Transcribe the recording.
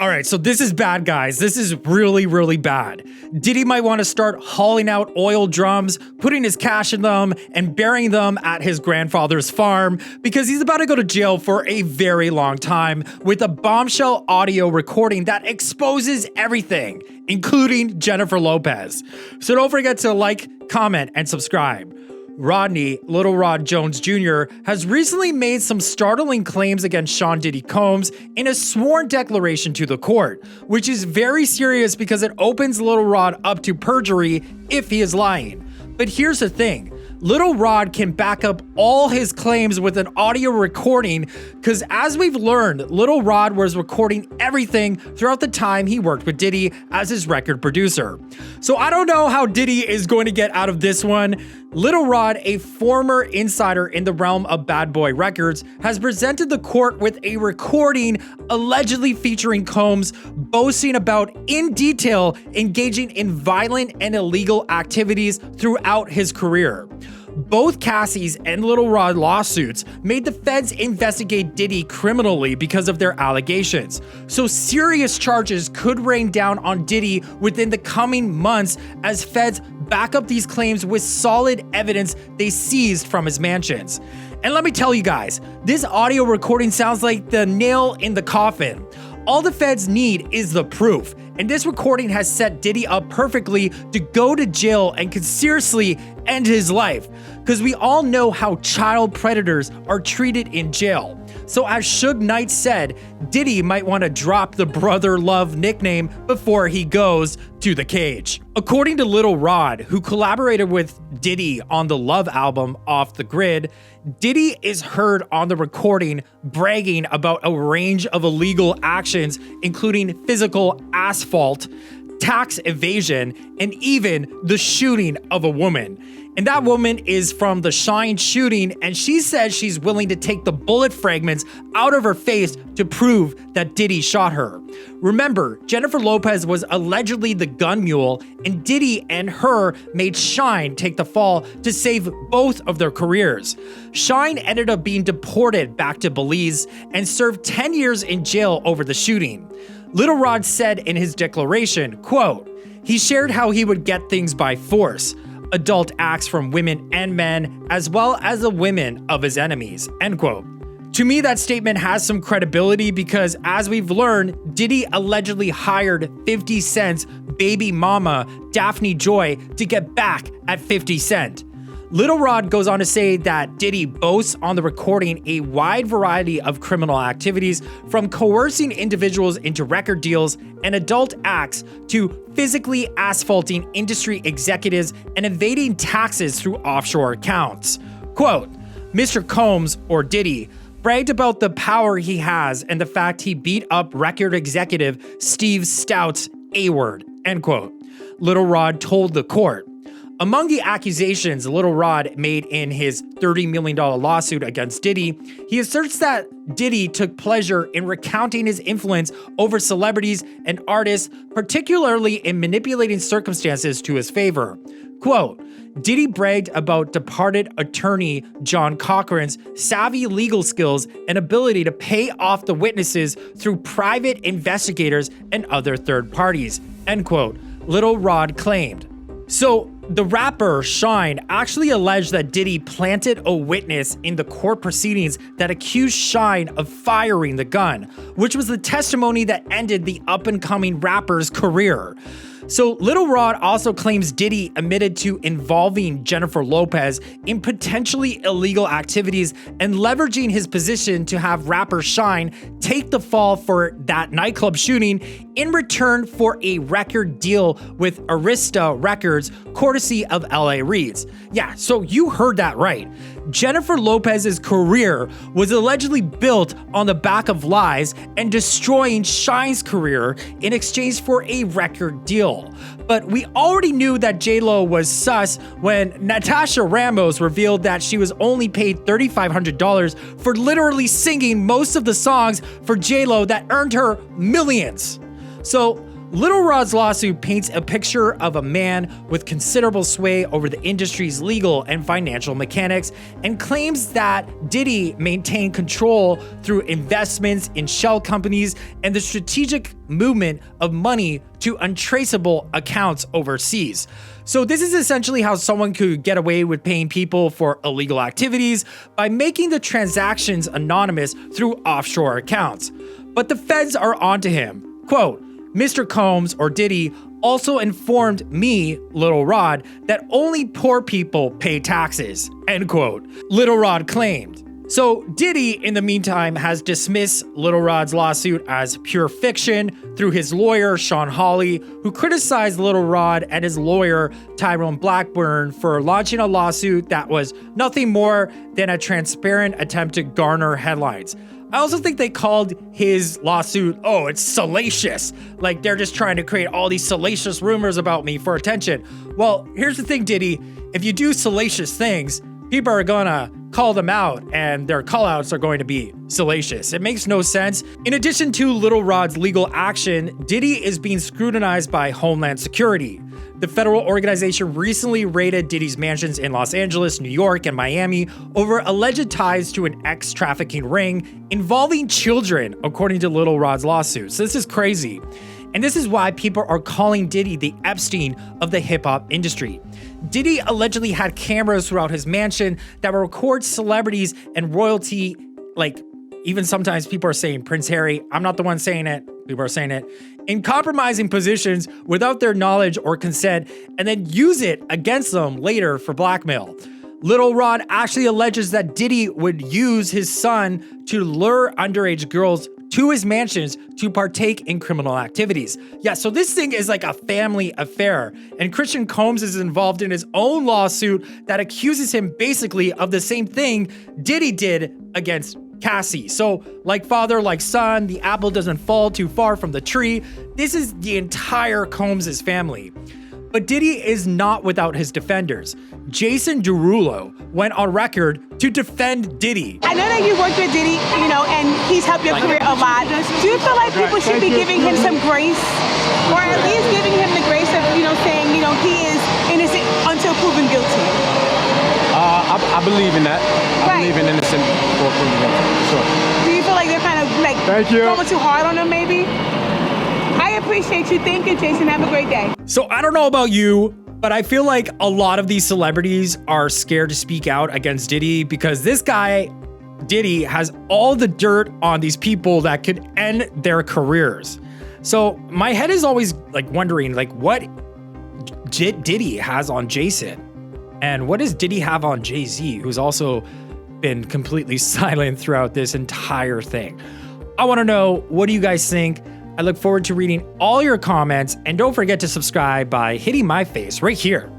All right, so this is bad, guys. This is really, really bad. Diddy might want to start hauling out oil drums, putting his cash in them, and burying them at his grandfather's farm because he's about to go to jail for a very long time with a bombshell audio recording that exposes everything, including Jennifer Lopez. So don't forget to like, comment, and subscribe. Rodney, Little Rod Jones Jr., has recently made some startling claims against Sean Diddy Combs in a sworn declaration to the court, which is very serious because it opens Little Rod up to perjury if he is lying. But here's the thing. Little Rod can back up all his claims with an audio recording because as we've learned, Little Rod was recording everything throughout the time he worked with Diddy as his record producer. So I don't know how Diddy is going to get out of this one. Little Rod, a former insider in the realm of Bad Boy Records, has presented the court with a recording allegedly featuring Combs boasting about, in detail, engaging in violent and illegal activities throughout his career. Both Cassie's and Little Rod lawsuits made the feds investigate Diddy criminally because of their allegations. So serious charges could rain down on Diddy within the coming months as feds back up these claims with solid evidence they seized from his mansions. And let me tell you guys, this audio recording sounds like the nail in the coffin. All the feds need is the proof, and this recording has set Diddy up perfectly to go to jail and could seriously end his life, because we all know how child predators are treated in jail. So as Suge Knight said, Diddy might want to drop the Brother Love nickname before he goes to the cage. According to Little Rod, who collaborated with Diddy on the Love album Off the Grid, Diddy is heard on the recording bragging about a range of illegal actions, including physical assault, tax evasion, and even the shooting of a woman. And that woman is from the Shine shooting, and she says she's willing to take the bullet fragments out of her face to prove that Diddy shot her. Remember, Jennifer Lopez was allegedly the gun mule, and Diddy and her made Shine take the fall to save both of their careers. Shine ended up being deported back to Belize and served 10 years in jail over the shooting. Little Rod said in his declaration, quote, he shared how he would get things by force, adult acts from women and men, as well as the women of his enemies, end quote. To me, that statement has some credibility because, as we've learned, Diddy allegedly hired 50 Cent's baby mama, Daphne Joy, to get back at 50 Cent. Little Rod goes on to say that Diddy boasts on the recording a wide variety of criminal activities, from coercing individuals into record deals and adult acts to physically asphalting industry executives and evading taxes through offshore accounts. Quote, Mr. Combs, or Diddy, bragged about the power he has and the fact he beat up record executive Steve Stout's A-word, end quote. Little Rod told the court. Among the accusations Little Rod made in his $30 million lawsuit against Diddy, he asserts that Diddy took pleasure in recounting his influence over celebrities and artists, particularly in manipulating circumstances to his favor. Quote, Diddy bragged about departed attorney John Cochran's savvy legal skills and ability to pay off the witnesses through private investigators and other third parties, end quote, Little Rod claimed. So, the rapper Shine actually alleged that Diddy planted a witness in the court proceedings that accused Shine of firing the gun, which was the testimony that ended the up-and-coming rapper's career. So Little Rod also claims Diddy admitted to involving Jennifer Lopez in potentially illegal activities and leveraging his position to have rapper Shine take the fall for that nightclub shooting in return for a record deal with Arista Records, courtesy of LA Reid's. Yeah, so you heard that right. Jennifer Lopez's career was allegedly built on the back of lies and destroying Shine's career in exchange for a record deal. But we already knew that J-Lo was sus when Natasha Ramos revealed that she was only paid $3,500 for literally singing most of the songs for J-Lo that earned her millions. So Lil Rod's lawsuit paints a picture of a man with considerable sway over the industry's legal and financial mechanics and claims that Diddy maintained control through investments in shell companies and the strategic movement of money to untraceable accounts overseas. So this is essentially how someone could get away with paying people for illegal activities by making the transactions anonymous through offshore accounts. But the feds are onto him. Quote, Mr. Combs, or Diddy, also informed me, Lil Rod, that only poor people pay taxes, end quote, Lil Rod claimed. So Diddy, in the meantime, has dismissed Lil Rod's lawsuit as pure fiction through his lawyer, Sean Hawley, who criticized Lil Rod and his lawyer, Tyrone Blackburn, for launching a lawsuit that was nothing more than a transparent attempt to garner headlines. I also think they called his lawsuit, oh, it's salacious. Like they're just trying to create all these salacious rumors about me for attention. Well, here's the thing, Diddy. If you do salacious things, people are gonna call them out and their callouts are going to be salacious. It makes no sense. In addition to Lil Rod's legal action, Diddy is being scrutinized by Homeland Security. The federal organization recently raided Diddy's mansions in Los Angeles, New York, and Miami over alleged ties to an ex-trafficking ring involving children, according to Lil Rod's lawsuit. So this is crazy. And this is why people are calling Diddy the Epstein of the hip-hop industry. Diddy allegedly had cameras throughout his mansion that would record celebrities and royalty, like even sometimes people are saying Prince Harry. I'm not the one saying it. People are saying it. In compromising positions without their knowledge or consent, and then use it against them later for blackmail. Lil Rod actually alleges that Diddy would use his son to lure underage girls to his mansions to partake in criminal activities. Yeah, so this thing is like a family affair, and Christian Combs is involved in his own lawsuit that accuses him basically of the same thing Diddy did against Cassie. So like father, like son, the apple doesn't fall too far from the tree. This is the entire Combs' family. But Diddy is not without his defenders. Jason Derulo went on record to defend Diddy. I know that you worked with Diddy, and he's helped your career a lot. Do you feel like people should be giving him some grace, or at least giving him the grace of, saying, he is innocent until proven guilty? I believe in that. I believe in innocent before proven guilty. Sure. Do you feel like they're kind of going too hard on him, maybe? I appreciate you. Thank you, Jason. Have a great day. So I don't know about you, but I feel like a lot of these celebrities are scared to speak out against Diddy because this guy, Diddy, has all the dirt on these people that could end their careers. So my head is always like wondering what Diddy has on Jason, and what does Diddy have on Jay-Z, who's also been completely silent throughout this entire thing. I want to know, what do you guys think? I look forward to reading all your comments, and don't forget to subscribe by hitting my face right here